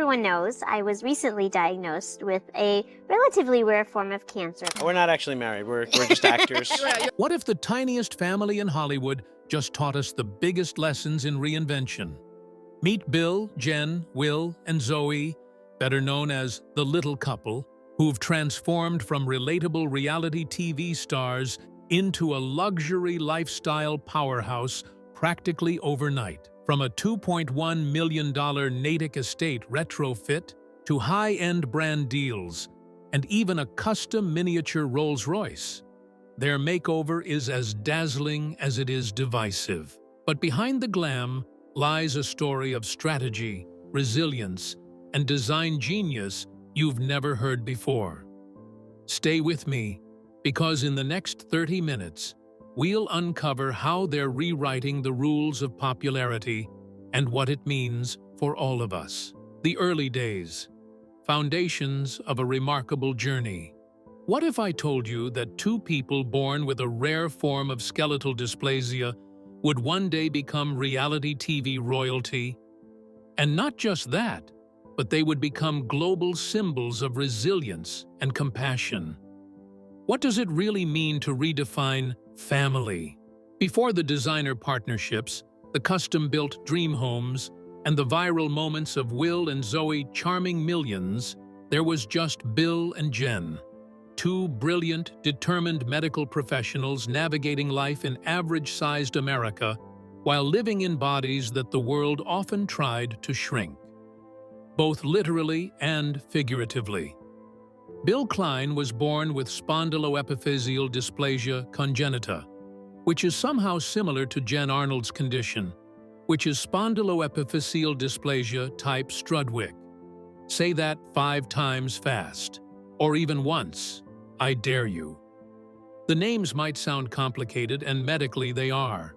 everyone knows, I was recently diagnosed with a relatively rare form of cancer. We're not actually married. We're just actors. What if the tiniest family in Hollywood just taught us the biggest lessons in reinvention? Meet Bill, Jen, Will, and Zoey, better known as the Little Couple, who've transformed from relatable reality TV stars into a luxury lifestyle powerhouse practically overnight. From a $2.1 million Natick estate retrofit to high-end brand deals and even a custom miniature Rolls-Royce, their makeover is as dazzling as it is divisive. But behind the glam lies a story of strategy, resilience, and design genius you've never heard before. Stay with me, because in the next 30 minutes, we'll uncover how they're rewriting the rules of popularity and what it means for all of us. The early days, foundations of a remarkable journey. What if I told you that two people born with a rare form of skeletal dysplasia would one day become reality TV royalty? And not just that, but they would become global symbols of resilience and compassion. What does it really mean to redefine family? Before the designer partnerships, the custom-built dream homes, and the viral moments of Will and Zoey charming millions, there was just Bill and Jen, two brilliant, determined medical professionals navigating life in average-sized America while living in bodies that the world often tried to shrink, both literally and figuratively. Bill Klein was born with spondyloepiphyseal dysplasia congenita, which is somehow similar to Jen Arnold's condition, which is spondyloepiphyseal dysplasia type Strudwick. Say that 5 times fast, or even once. I dare you. The names might sound complicated, and medically they are,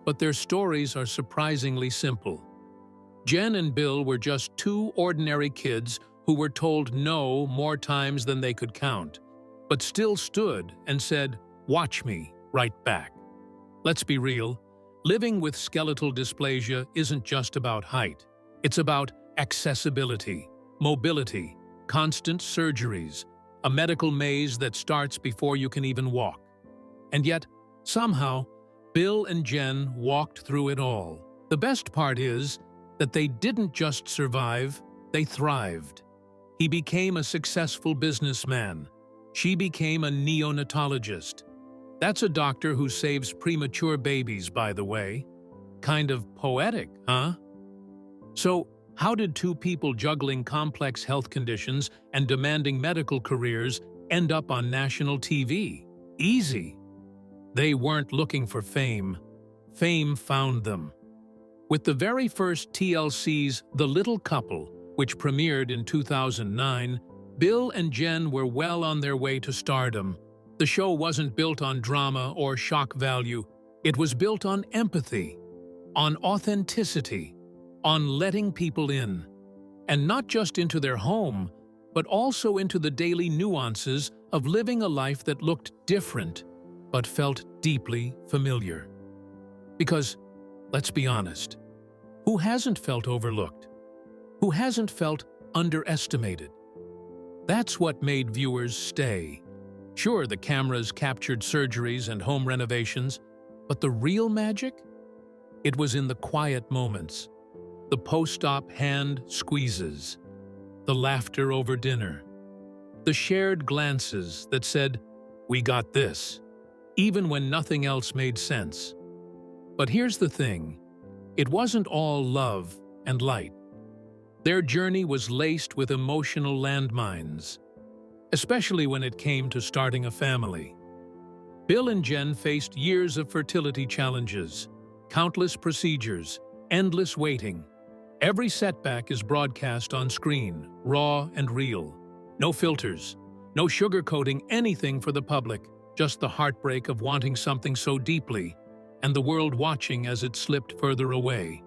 but their stories are surprisingly simple. Jen and Bill were just two ordinary kids who were told no more times than they could count, but still stood and said, "Watch me," right back. Let's be real, living with skeletal dysplasia isn't just about height. It's about accessibility, mobility, constant surgeries, a medical maze that starts before you can even walk. And yet, somehow, Bill and Jen walked through it all. The best part is that they didn't just survive, they thrived. He became a successful businessman. She became a neonatologist. That's a doctor who saves premature babies, by the way. Kind of poetic, huh? So, how did two people juggling complex health conditions and demanding medical careers end up on national TV? Easy. They weren't looking for fame. Fame found them. With the very first TLC's The Little Couple, which premiered in 2009, Bill and Jen were well on their way to stardom. The show wasn't built on drama or shock value. It was built on empathy, on authenticity, on letting people in. And not just into their home, but also into the daily nuances of living a life that looked different, but felt deeply familiar. Because, let's be honest, who hasn't felt overlooked? Who hasn't felt underestimated? That's what made viewers stay. Sure, the cameras captured surgeries and home renovations, but the real magic? It was in the quiet moments, the post-op hand squeezes, the laughter over dinner, the shared glances that said, "We got this," even when nothing else made sense. But here's the thing, it wasn't all love and light. Their journey was laced with emotional landmines, especially when it came to starting a family. Bill and Jen faced years of fertility challenges, countless procedures, endless waiting. Every setback is broadcast on screen, raw and real. No filters, no sugarcoating anything for the public, just the heartbreak of wanting something so deeply, and the world watching as it slipped further away.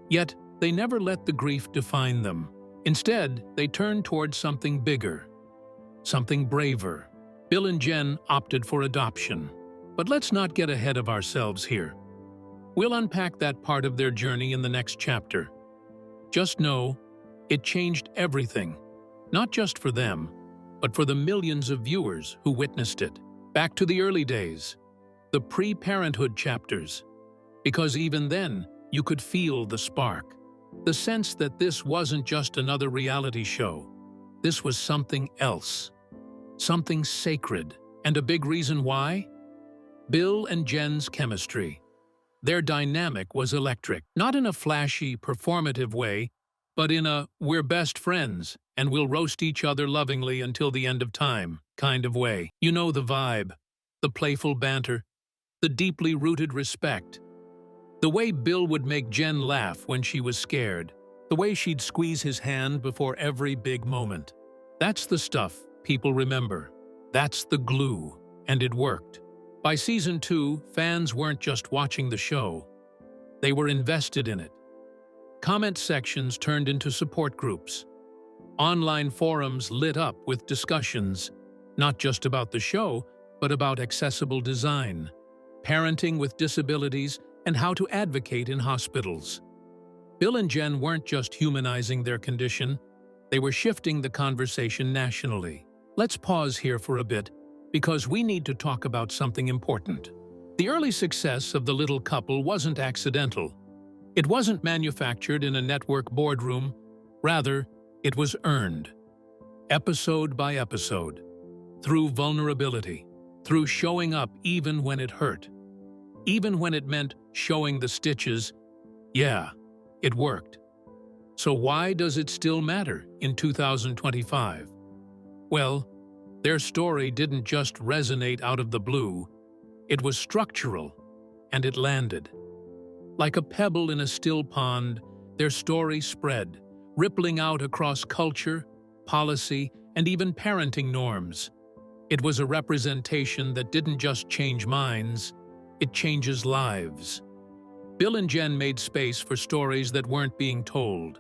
Yet, they never let the grief define them. Instead, they turned towards something bigger, something braver. Bill and Jen opted for adoption. But let's not get ahead of ourselves here. We'll unpack that part of their journey in the next chapter. Just know, It changed everything, not just for them, but for the millions of viewers who witnessed it. Back to the early days, the pre-parenthood chapters, because even then, you could feel the spark. The sense that this wasn't just another reality show. This was something else. Something sacred. And a big reason why? Bill and Jen's chemistry. Their dynamic was electric, not in a flashy, performative way, but in a "we're best friends and we'll roast each other lovingly until the end of time" kind of way. You know the vibe, the playful banter, the deeply rooted respect. The way Bill would make Jen laugh when she was scared, the way she'd squeeze his hand before every big moment. That's the stuff people remember. That's the glue, and it worked. By season 2, fans weren't just watching the show. They were invested in it. Comment sections turned into support groups. Online forums lit up with discussions, not just about the show, but about accessible design, parenting with disabilities, and how to advocate in hospitals. Bill and Jen weren't just humanizing their condition, they were shifting the conversation nationally. Let's pause here for a bit, because we need to talk about something important. The early success of the little couple wasn't accidental. It wasn't manufactured in a network boardroom. Rather, it was earned. Episode by episode. Through vulnerability. Through showing up even when it hurt. Even when it meant showing the stitches. Yeah, it worked. So why does it still matter in 2025? Well, their story didn't just resonate out of the blue. It was structural, and it landed. Like a pebble in a still pond, their story spread, rippling out across culture, policy, and even parenting norms. It was a representation that didn't just change minds, it changes lives. Bill and Jen made space for stories that weren't being told.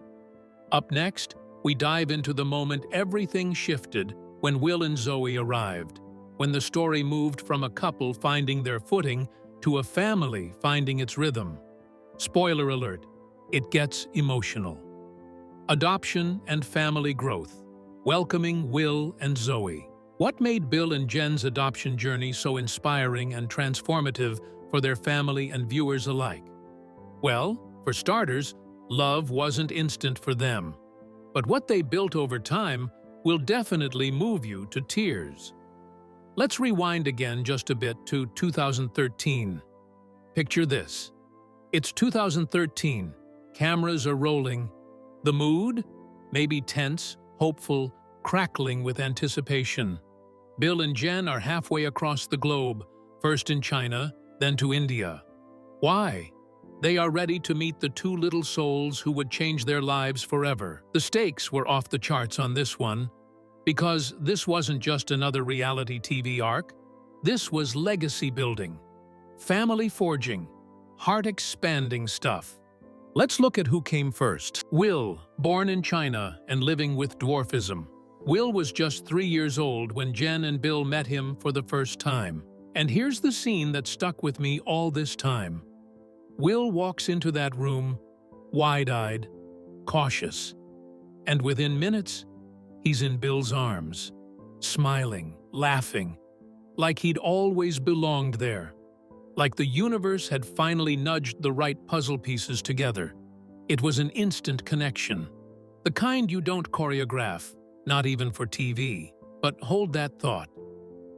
Up next, we dive into the moment everything shifted when Will and Zoey arrived, when the story moved from a couple finding their footing to a family finding its rhythm. Spoiler alert, it gets emotional. Adoption and family growth. Welcoming Will and Zoey. What made Bill and Jen's adoption journey so inspiring and transformative for their family and viewers alike? Well, for starters, love wasn't instant for them. But what they built over time will definitely move you to tears. Let's rewind again just a bit to 2013. Picture this. It's 2013. Cameras are rolling. The mood? Maybe tense, hopeful, crackling with anticipation. Bill and Jen are halfway across the globe, first in China, then to India. Why? They are ready to meet the two little souls who would change their lives forever. The stakes were off the charts on this one, because this wasn't just another reality TV arc. This was legacy building, family forging, heart-expanding stuff. Let's look at who came first. Will, born in China and living with dwarfism. Will was just 3 years old when Jen and Bill met him for the first time. And here's the scene that stuck with me all this time. Will walks into that room, wide-eyed, cautious. And within minutes, he's in Bill's arms, smiling, laughing, like he'd always belonged there. Like the universe had finally nudged the right puzzle pieces together. It was an instant connection. The kind you don't choreograph, not even for TV. But hold that thought.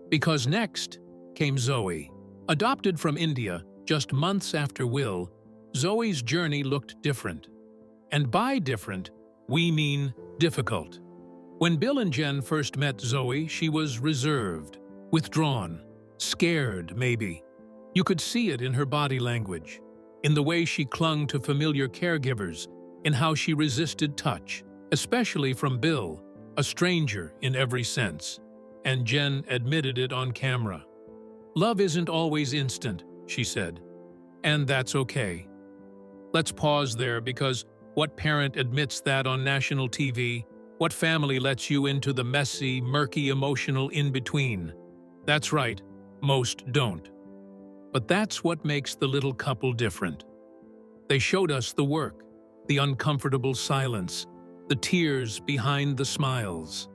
Because next came Zoey. Adopted from India just months after Will, Zoey's journey looked different. And by different, we mean difficult. When Bill and Jen first met Zoey, she was reserved, withdrawn, scared maybe. You could see it in her body language, in the way she clung to familiar caregivers, in how she resisted touch, especially from Bill, a stranger in every sense. And Jen admitted it on camera. "Love isn't always instant," she said. And that's okay. Let's pause there, because what parent admits that on national TV? What family lets you into the messy, murky, emotional in-between? That's right, most don't. But that's what makes the little couple different. They showed us the work, the uncomfortable silence, the tears behind the smiles.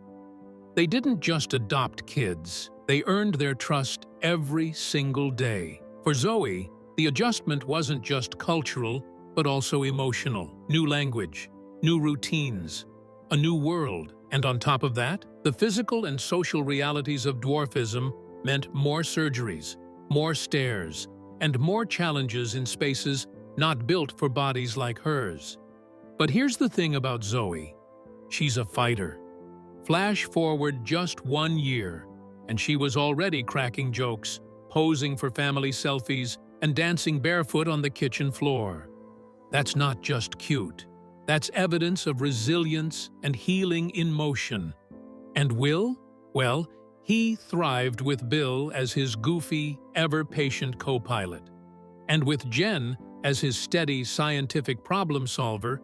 They didn't just adopt kids, they earned their trust every single day. For Zoey, the adjustment wasn't just cultural, but also emotional. New language, new routines, a new world. And on top of that, the physical and social realities of dwarfism meant more surgeries, more stairs, and more challenges in spaces not built for bodies like hers. But here's the thing about Zoey. She's a fighter. Flash forward just 1 year, and she was already cracking jokes, posing for family selfies, and dancing barefoot on the kitchen floor. That's not just cute. That's evidence of resilience and healing in motion. And Will? Well, he thrived with Bill as his goofy, ever-patient co-pilot. And with Jen as his steady scientific problem solver,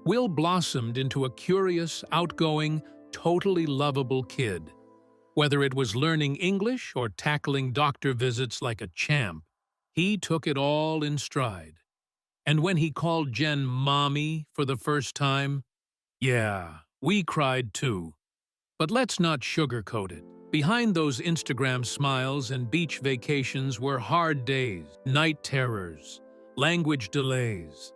Will blossomed into a curious, outgoing, totally lovable kid. Whether it was learning English or tackling doctor visits like a champ, he took it all in stride. And when he called Jen Mommy for the first time, yeah, we cried too. But let's not sugarcoat it. Behind those Instagram smiles and beach vacations were hard days, night terrors, language delays,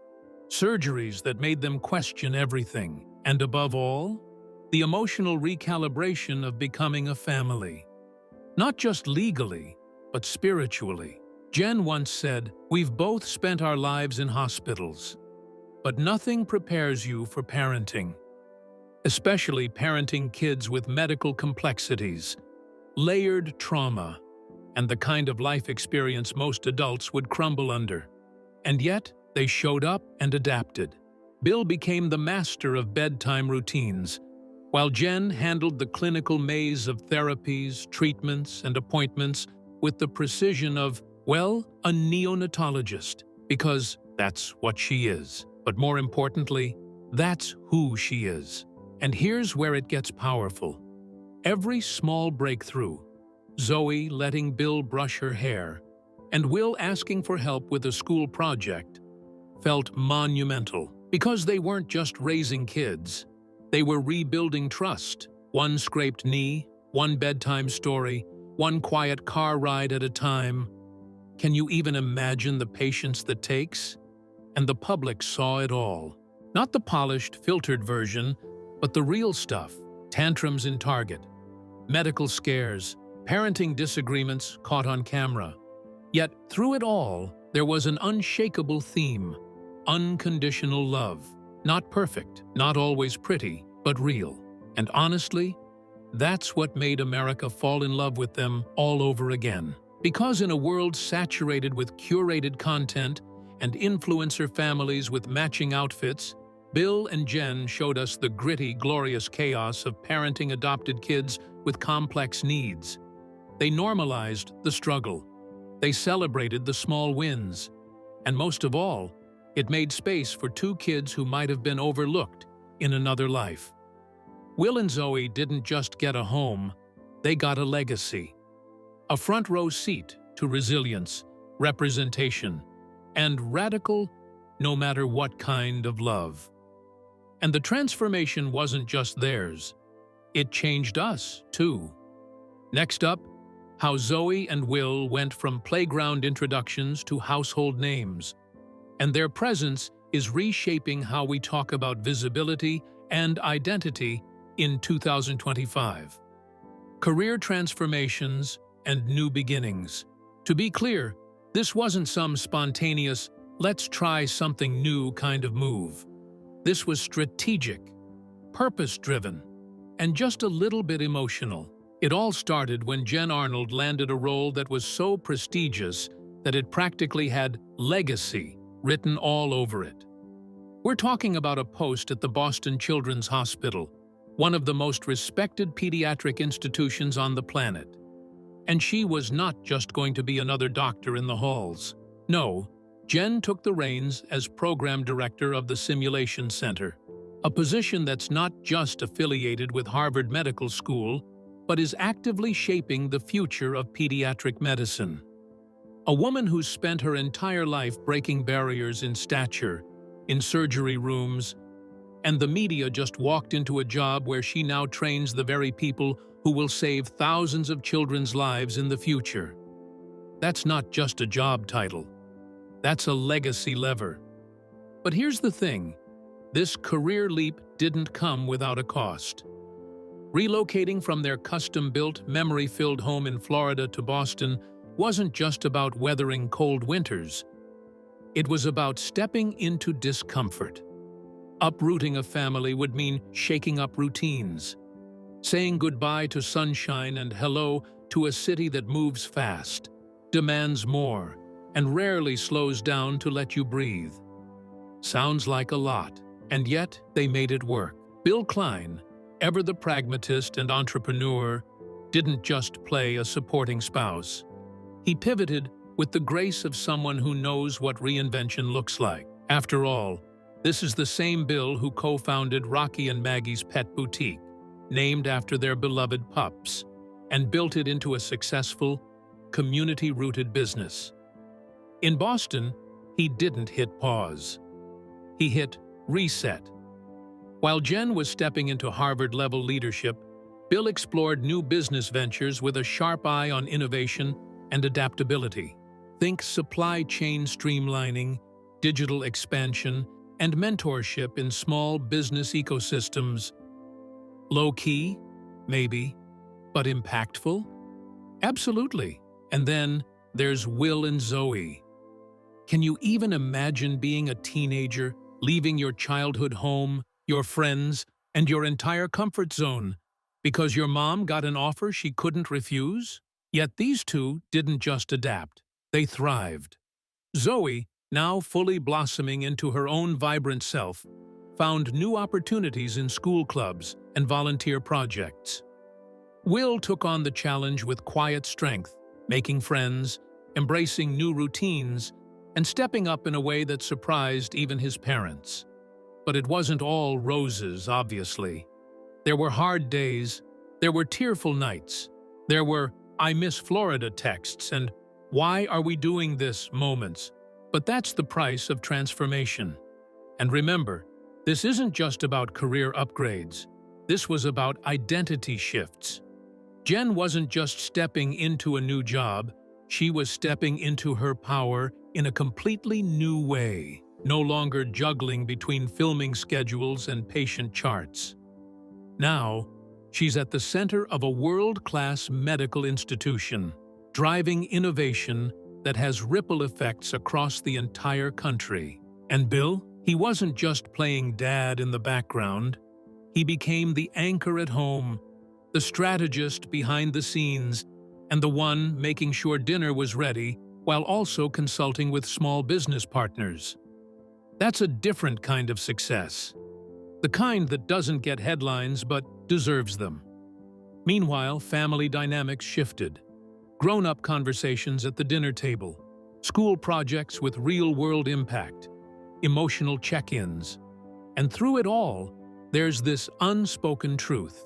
surgeries that made them question everything, and above all, the emotional recalibration of becoming a family. Not just legally, but spiritually. Jen once said, "We've both spent our lives in hospitals, but nothing prepares you for parenting. Especially parenting kids with medical complexities, layered trauma, and the kind of life experience most adults would crumble under. And yet, they showed up and adapted. Bill became the master of bedtime routines, while Jen handled the clinical maze of therapies, treatments, and appointments with the precision of, well, a neonatologist, because that's what she is. But more importantly, that's who she is. And here's where it gets powerful. Every small breakthrough, Zoey letting Bill brush her hair, and Will asking for help with a school project, felt monumental, because they weren't just raising kids. They were rebuilding trust. One scraped knee, one bedtime story, one quiet car ride at a time. Can you even imagine the patience that takes? And the public saw it all. Not the polished, filtered version, but the real stuff. Tantrums in Target, medical scares, parenting disagreements caught on camera. Yet, through it all, there was an unshakable theme: unconditional love. Not perfect, not always pretty, but real. And honestly, that's what made America fall in love with them all over again. Because in a world saturated with curated content and influencer families with matching outfits, Bill and Jen showed us the gritty, glorious chaos of parenting adopted kids with complex needs. They normalized the struggle. They celebrated the small wins. And most of all, it made space for two kids who might have been overlooked in another life. Will and Zoey didn't just get a home, they got a legacy. A front-row seat to resilience, representation, and radical, no matter what kind of love. And the transformation wasn't just theirs. It changed us, too. Next up, how Zoey and Will went from playground introductions to household names. And their presence is reshaping how we talk about visibility and identity in 2025. Career transformations and new beginnings. To be clear, this wasn't some spontaneous, let's try something new kind of move. This was strategic, purpose-driven, and just a little bit emotional. It all started when Jen Arnold landed a role that was so prestigious that it practically had legacy written all over it. We're talking about a post at the Boston Children's Hospital, one of the most respected pediatric institutions on the planet. And she was not just going to be another doctor in the halls. No, Jen took the reins as program director of the Simulation Center, a position that's not just affiliated with Harvard Medical School, but is actively shaping the future of pediatric medicine. A woman who's spent her entire life breaking barriers in stature, in surgery rooms, And the media just walked into a job where she now trains the very people who will save thousands of children's lives in the future. That's not just a job title. That's a legacy lever. But here's the thing. This career leap didn't come without a cost. Relocating from their custom-built, memory-filled home in Florida to Boston wasn't just about weathering cold winters. It was about stepping into discomfort. Uprooting a family would mean shaking up routines, saying goodbye to sunshine and hello to a city that moves fast, demands more, and rarely slows down to let you breathe. Sounds like a lot, and yet they made it work. Bill Klein, ever the pragmatist and entrepreneur, didn't just play a supporting spouse. He pivoted with the grace of someone who knows what reinvention looks like. After all, this is the same Bill who co-founded Rocky and Maggie's Pet Boutique, named after their beloved pups, and built it into a successful, community-rooted business. In Boston, he didn't hit pause. He hit reset. While Jen was stepping into Harvard-level leadership, Bill explored new business ventures with a sharp eye on innovation and adaptability. Think supply chain streamlining, digital expansion, and mentorship in small business ecosystems. Low-key? Maybe. But impactful? Absolutely. And then there's Will and Zoey. Can you even imagine being a teenager, leaving your childhood home, your friends, and your entire comfort zone because your mom got an offer she couldn't refuse? Yet these two didn't just adapt, they thrived. Zoey, now fully blossoming into her own vibrant self, found new opportunities in school clubs and volunteer projects. Will took on the challenge with quiet strength, making friends, embracing new routines, and stepping up in a way that surprised even his parents. But it wasn't all roses, obviously. There were hard days, there were tearful nights, there were "I miss Florida" texts and "Why are we doing this" moments. But that's the price of transformation. And remember, this isn't just about career upgrades. This was about identity shifts. Jen wasn't just stepping into a new job, she was stepping into her power in a completely new way, no longer juggling between filming schedules and patient charts. Now, she's at the center of a world-class medical institution, driving innovation that has ripple effects across the entire country. And Bill, he wasn't just playing dad in the background. He became the anchor at home, the strategist behind the scenes, and the one making sure dinner was ready while also consulting with small business partners. That's a different kind of success. The kind that doesn't get headlines but deserves them. Meanwhile, family dynamics shifted. Grown-up conversations at the dinner table, school projects with real-world impact, emotional check-ins. And through it all, there's this unspoken truth.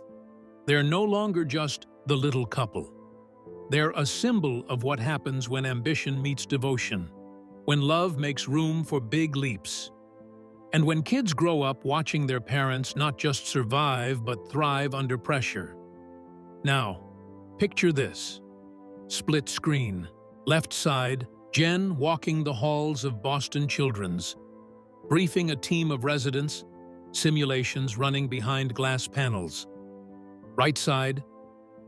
They're no longer just the little couple. They're a symbol of what happens when ambition meets devotion, when love makes room for big leaps, and when kids grow up watching their parents not just survive but thrive under pressure. Now, picture this. Split screen. Left side, Jen walking the halls of Boston Children's, briefing a team of residents, simulations running behind glass panels. Right side,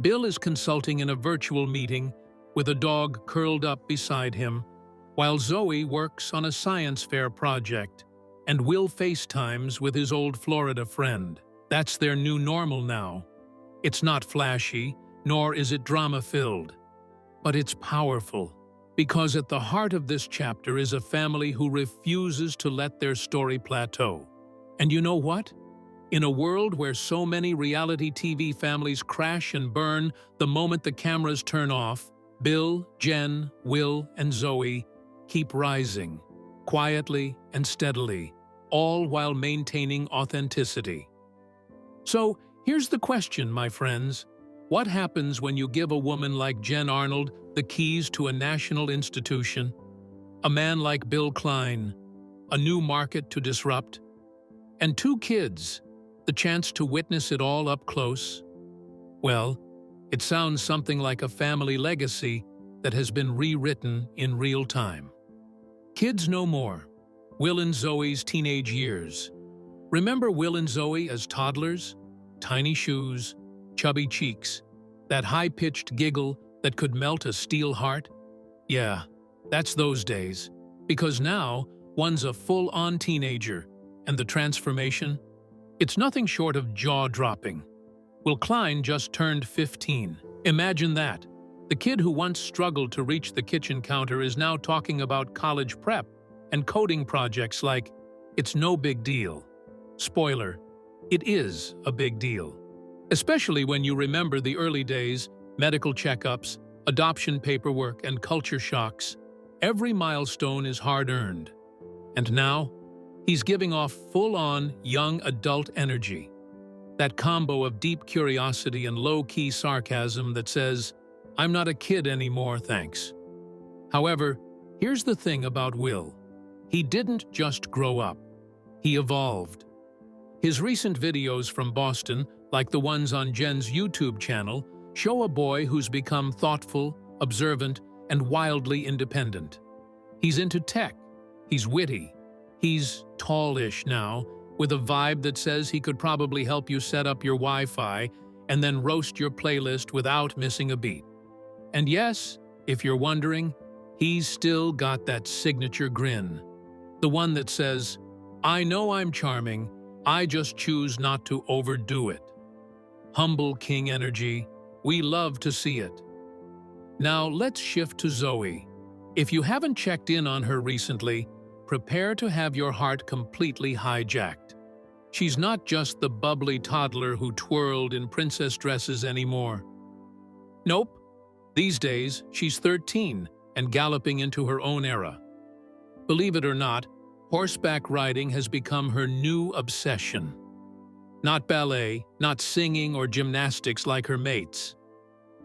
Bill is consulting in a virtual meeting with a dog curled up beside him, while Zoey works on a science fair project and Will FaceTimes with his old Florida friend. That's their new normal now. It's not flashy, nor is it drama-filled. But it's powerful, because at the heart of this chapter is a family who refuses to let their story plateau. And you know what? In a world where so many reality TV families crash and burn the moment the cameras turn off, Bill, Jen, Will, and Zoey keep rising, quietly and steadily, all while maintaining authenticity. So, here's the question, my friends. What happens when you give a woman like Jen Arnold the keys to a national institution, a man like Bill Klein, a new market to disrupt? And 2 kids, the chance to witness it all up close. Well, it sounds something like a family legacy that has been rewritten in real time. Kids no more. Will and Zoey's teenage years. Remember Will and Zoey as toddlers? Tiny shoes, chubby cheeks, that high-pitched giggle that could melt a steel heart? Yeah, that's those days. Because now, one's a full-on teenager, and the transformation? It's nothing short of jaw-dropping. Will Klein just turned 15. Imagine that. The kid who once struggled to reach the kitchen counter is now talking about college prep and coding projects like it's no big deal. Spoiler, it is a big deal. Especially when you remember the early days, medical checkups, adoption paperwork, and culture shocks. Every milestone is hard-earned. And now, he's giving off full-on young adult energy. That combo of deep curiosity and low-key sarcasm that says, "I'm not a kid anymore, thanks." However, here's the thing about Will. He didn't just grow up. He evolved. His recent videos from Boston, like the ones on Jen's YouTube channel, show a boy who's become thoughtful, observant, and wildly independent. He's into tech. He's witty. He's tallish now, with a vibe that says he could probably help you set up your Wi-Fi and then roast your playlist without missing a beat. And yes, if you're wondering, he's still got that signature grin. The one that says, "I know I'm charming, I just choose not to overdo it." Humble king energy, we love to see it. Now let's shift to Zoey. If you haven't checked in on her recently, prepare to have your heart completely hijacked. She's not just the bubbly toddler who twirled in princess dresses anymore. Nope. These days, she's 13 and galloping into her own era. Believe it or not, horseback riding has become her new obsession. Not ballet, not singing or gymnastics like her mates.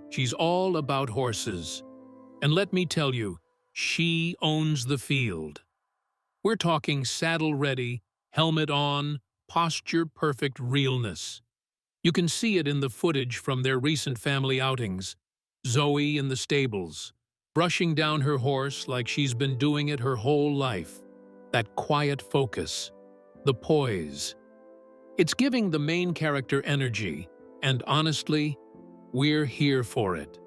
She's all about horses. And let me tell you, she owns the field. We're talking saddle-ready, helmet on, posture-perfect realness. You can see it in the footage from their recent family outings. Zoey in the stables, brushing down her horse like she's been doing it her whole life. That quiet focus, the poise. It's giving the main character energy, and honestly, we're here for it.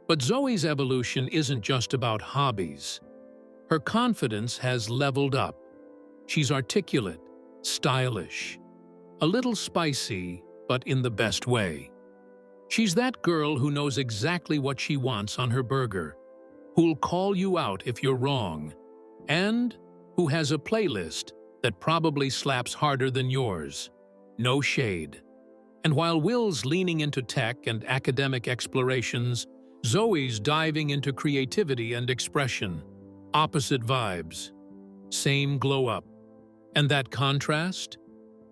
But Zoey's evolution isn't just about hobbies. Her confidence has leveled up. She's articulate, stylish, a little spicy, but in the best way. She's that girl who knows exactly what she wants on her burger, who'll call you out if you're wrong, and who has a playlist that probably slaps harder than yours. No shade. And while Will's leaning into tech and academic explorations, Zoey's diving into creativity and expression. Opposite vibes. Same glow-up. And that contrast?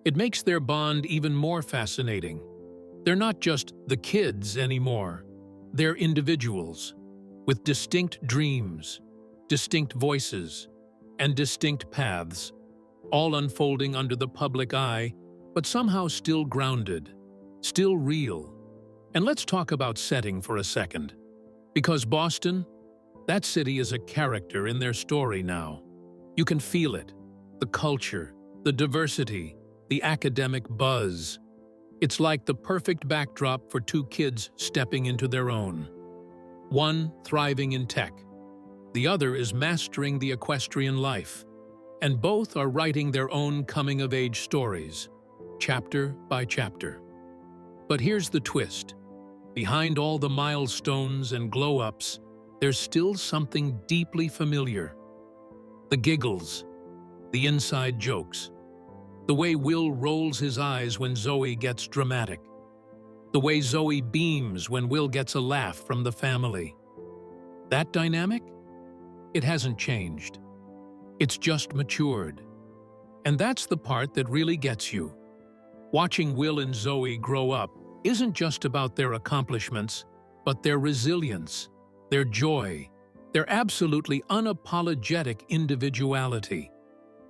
It makes their bond even more fascinating. They're not just the kids anymore. They're individuals, with distinct dreams, distinct voices, and distinct paths, all unfolding under the public eye, but somehow still grounded, still real. And let's talk about setting for a second. Because Boston, that city is a character in their story now. You can feel it, the culture, the diversity, the academic buzz. It's like the perfect backdrop for 2 kids stepping into their own. One thriving in tech. The other is mastering the equestrian life. And both are writing their own coming-of-age stories, chapter by chapter. But here's the twist. Behind all the milestones and glow-ups, there's still something deeply familiar. The giggles, the inside jokes, the way Will rolls his eyes when Zoey gets dramatic, the way Zoey beams when Will gets a laugh from the family. That dynamic? It hasn't changed. It's just matured. And that's the part that really gets you. Watching Will and Zoey grow up isn't just about their accomplishments, but their resilience, their joy, their absolutely unapologetic individuality.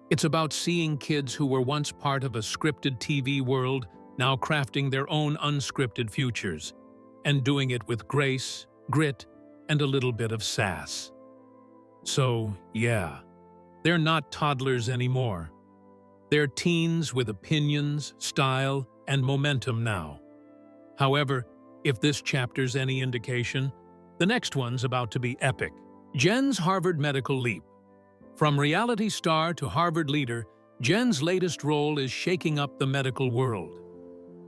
It's about seeing kids who were once part of a scripted TV world now crafting their own unscripted futures, and doing it with grace, grit, and a little bit of sass. So, yeah, they're not toddlers anymore. They're teens with opinions, style, and momentum now. However, if this chapter's any indication, the next one's about to be epic. Jen's Harvard medical leap. From reality star to Harvard leader, Jen's latest role is shaking up the medical world.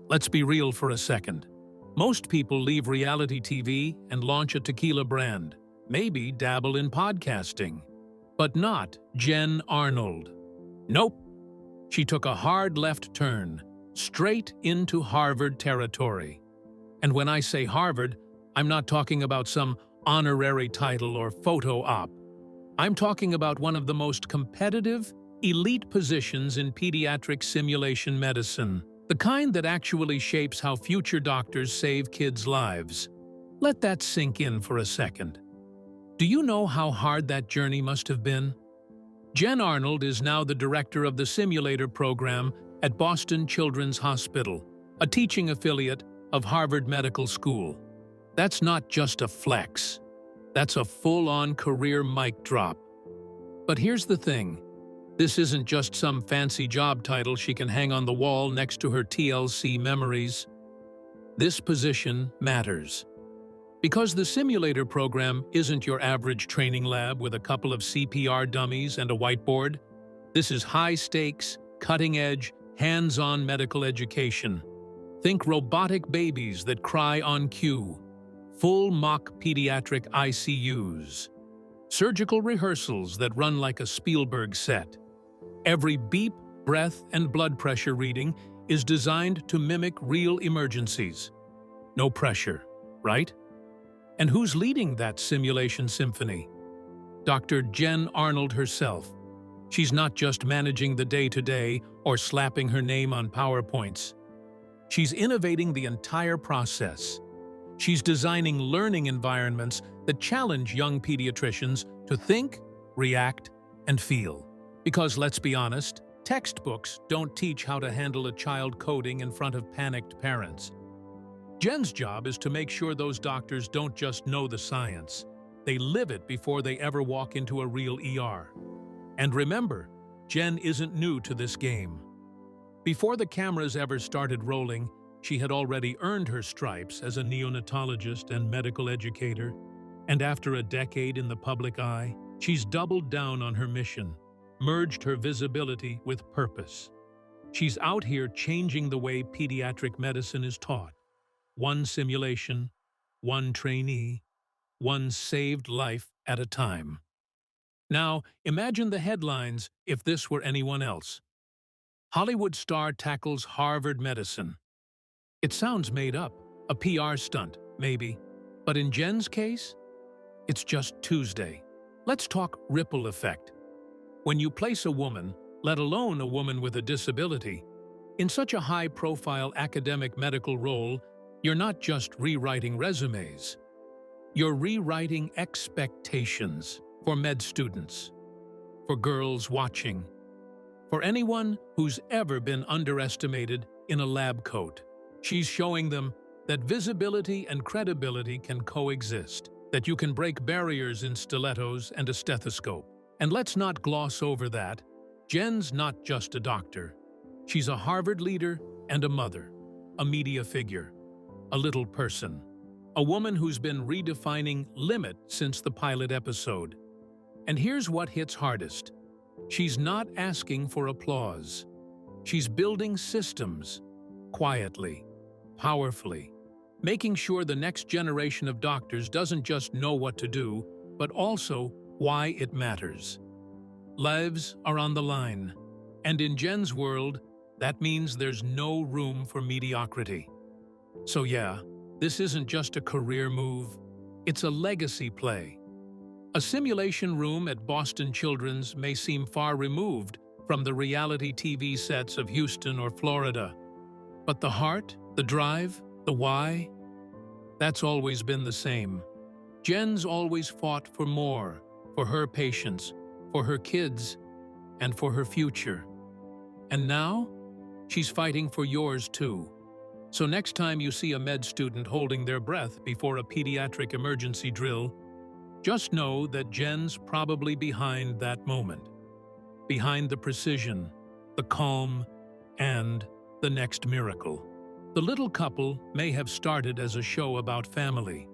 Let's be real for a second. Most people leave reality TV and launch a tequila brand, maybe dabble in podcasting. But not Jen Arnold. Nope. She took a hard left turn, straight into Harvard territory. And when I say Harvard, I'm not talking about some honorary title or photo op. I'm talking about one of the most competitive, elite positions in pediatric simulation medicine, the kind that actually shapes how future doctors save kids' lives. Let that sink in for a second. Do you know how hard that journey must have been? Jen Arnold is now the director of the simulator program at Boston Children's Hospital, a teaching affiliate of Harvard Medical School. That's not just a flex. That's a full-on career mic drop. But here's the thing. This isn't just some fancy job title she can hang on the wall next to her TLC memories. This position matters. Because the simulator program isn't your average training lab with a couple of CPR dummies and a whiteboard. This is high-stakes, cutting-edge, hands-on medical education. Think robotic babies that cry on cue, full mock pediatric ICUs, surgical rehearsals that run like a Spielberg set. Every beep, breath, and blood pressure reading is designed to mimic real emergencies. No pressure, right? And who's leading that simulation symphony? Dr. Jen Arnold herself. She's not just managing the day-to-day or slapping her name on PowerPoints. She's innovating the entire process. She's designing learning environments that challenge young pediatricians to think, react, and feel. Because let's be honest, textbooks don't teach how to handle a child coding in front of panicked parents. Jen's job is to make sure those doctors don't just know the science. They live it before they ever walk into a real ER. And remember, Jen isn't new to this game. Before the cameras ever started rolling, she had already earned her stripes as a neonatologist and medical educator. And after a decade in the public eye, she's doubled down on her mission, merged her visibility with purpose. She's out here changing the way pediatric medicine is taught. One simulation, one trainee, one saved life at a time. Now, imagine the headlines if this were anyone else. Hollywood star tackles Harvard medicine. It sounds made up, a PR stunt, maybe. But in Jen's case, it's just Tuesday. Let's talk ripple effect. When you place a woman, let alone a woman with a disability, in such a high-profile academic medical role, you're not just rewriting resumes. You're rewriting expectations for med students, for girls watching, for anyone who's ever been underestimated in a lab coat. She's showing them that visibility and credibility can coexist, that you can break barriers in stilettos and a stethoscope. And let's not gloss over that. Jen's not just a doctor. She's a Harvard leader and a mother, a media figure, a little person, a woman who's been redefining limit since the pilot episode. And here's what hits hardest. She's not asking for applause. She's building systems, quietly, powerfully, making sure the next generation of doctors doesn't just know what to do, but also why it matters. Lives are on the line, and in Jen's world, that means there's no room for mediocrity. So yeah, this isn't just a career move, it's a legacy play. A simulation room at Boston Children's may seem far removed from the reality TV sets of Houston or Florida, but the heart, the drive, the why, that's always been the same. Jen's always fought for more, for her patients, for her kids, and for her future. And now, she's fighting for yours too. So next time you see a med student holding their breath before a pediatric emergency drill, just know that Jen's probably behind that moment. Behind the precision, the calm, and the next miracle. The Little Couple may have started as a show about family,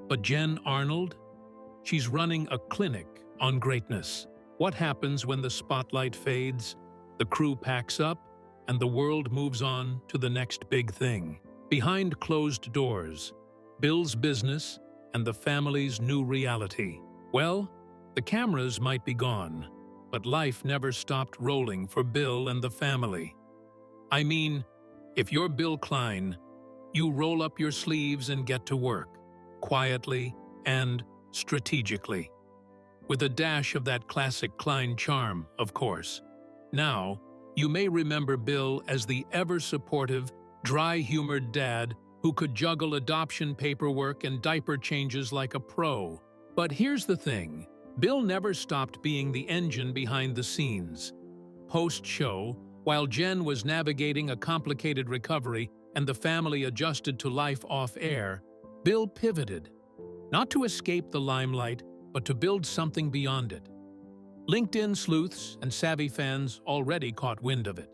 but Jen Arnold, she's running a clinic on greatness. What happens when the spotlight fades, the crew packs up, and the world moves on to the next big thing? Behind closed doors, Bill's business and the family's new reality. Well, the cameras might be gone, but life never stopped rolling for Bill and the family. I mean, if you're Bill Klein, you roll up your sleeves and get to work, quietly and strategically. With a dash of that classic Klein charm, of course. Now, you may remember Bill as the ever-supportive, dry-humored dad who could juggle adoption paperwork and diaper changes like a pro. But here's the thing, Bill never stopped being the engine behind the scenes. Post-show, while Jen was navigating a complicated recovery and the family adjusted to life off-air, Bill pivoted, not to escape the limelight, but to build something beyond it. LinkedIn sleuths and savvy fans already caught wind of it.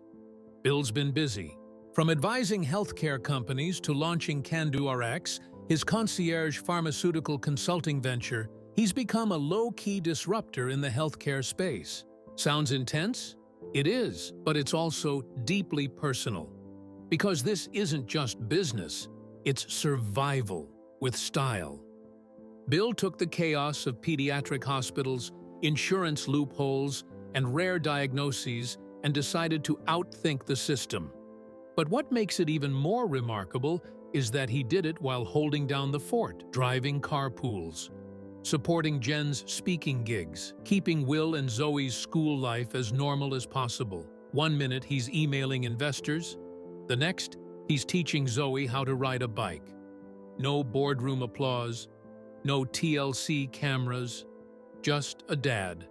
Bill's been busy. From advising healthcare companies to launching CandoRx, his concierge pharmaceutical consulting venture, he's become a low-key disruptor in the healthcare space. Sounds intense? It is, but it's also deeply personal. Because this isn't just business, it's survival with style. Bill took the chaos of pediatric hospitals, insurance loopholes, and rare diagnoses and decided to outthink the system. But what makes it even more remarkable is that he did it while holding down the fort, driving carpools, supporting Jen's speaking gigs, keeping Will and Zoey's school life as normal as possible. One minute he's emailing investors, the next he's teaching Zoey how to ride a bike. No boardroom applause, no TLC cameras, just a dad,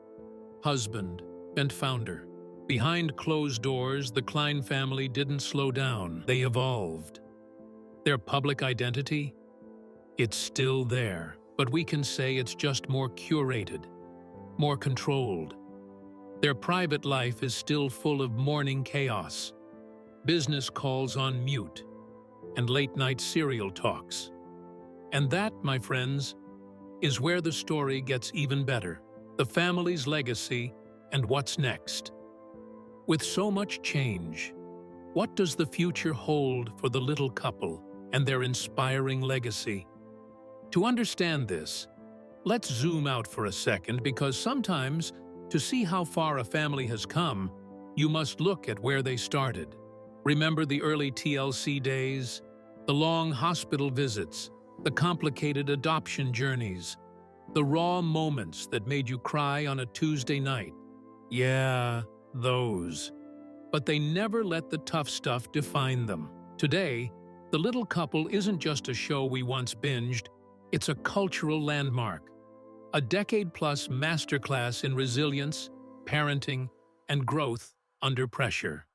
husband, and founder. Behind closed doors, the Klein family didn't slow down, they evolved. Their public identity? It's still there, but we can say it's just more curated, more controlled. Their private life is still full of morning chaos, business calls on mute, and late-night cereal talks. And that, my friends, is where the story gets even better. The family's legacy and what's next. With so much change, what does the future hold for the Little Couple and their inspiring legacy? To understand this, let's zoom out for a second, because sometimes, to see how far a family has come, you must look at where they started. Remember the early TLC days? The long hospital visits, the complicated adoption journeys, the raw moments that made you cry on a Tuesday night. Yeah, those. But they never let the tough stuff define them. Today, The Little Couple isn't just a show we once binged, it's a cultural landmark. A decade-plus masterclass in resilience, parenting, and growth under pressure.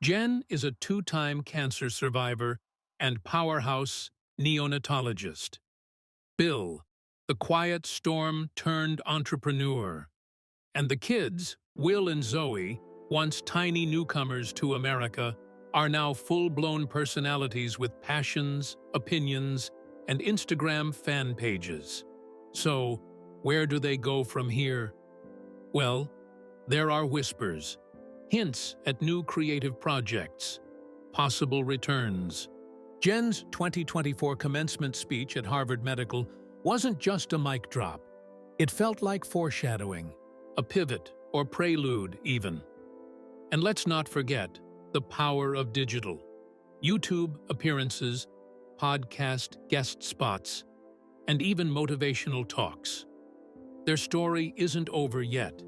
Jen is a two-time cancer survivor and powerhouse neonatologist. Bill, the quiet storm-turned-entrepreneur. And the kids, Will and Zoey, once tiny newcomers to America, are now full-blown personalities with passions, opinions, and Instagram fan pages. So, where do they go from here? Well, there are whispers, hints at new creative projects, possible returns. Jen's 2024 commencement speech at Harvard Medical wasn't just a mic drop. It felt like foreshadowing, a pivot or prelude even. And let's not forget the power of digital. YouTube appearances, podcast guest spots, and even motivational talks. Their story isn't over yet.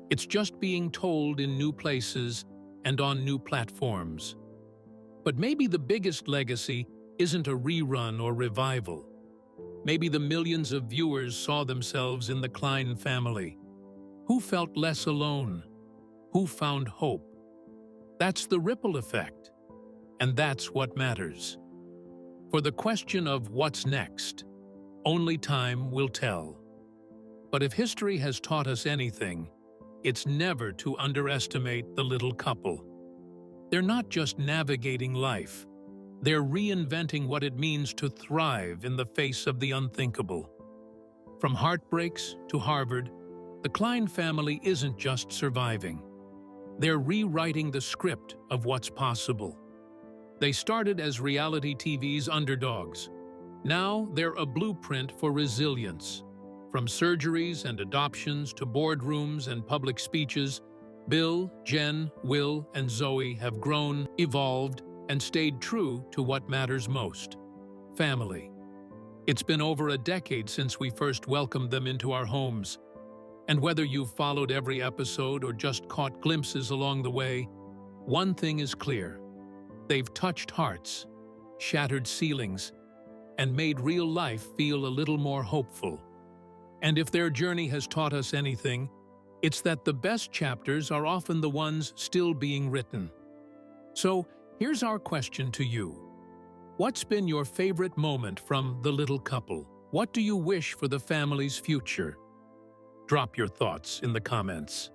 It's just being told in new places and on new platforms. But maybe the biggest legacy isn't a rerun or revival. Maybe the millions of viewers saw themselves in the Klein family. Who felt less alone? Who found hope? That's the ripple effect. And that's what matters. For the question of what's next, only time will tell. But if history has taught us anything, it's never to underestimate the little couple. They're not just navigating life. They're reinventing what it means to thrive in the face of the unthinkable. From heartbreaks to Harvard, the Klein family isn't just surviving. They're rewriting the script of what's possible. They started as reality TV's underdogs. Now they're a blueprint for resilience. From surgeries and adoptions to boardrooms and public speeches, Bill, Jen, Will, and Zoey have grown, evolved, and stayed true to what matters most: family. It's been over a decade since we first welcomed them into our homes. And whether you've followed every episode or just caught glimpses along the way, one thing is clear. They've touched hearts, shattered ceilings, and made real life feel a little more hopeful. And if their journey has taught us anything, it's that the best chapters are often the ones still being written. So, here's our question to you. What's been your favorite moment from The Little Couple? What do you wish for the family's future? Drop your thoughts in the comments.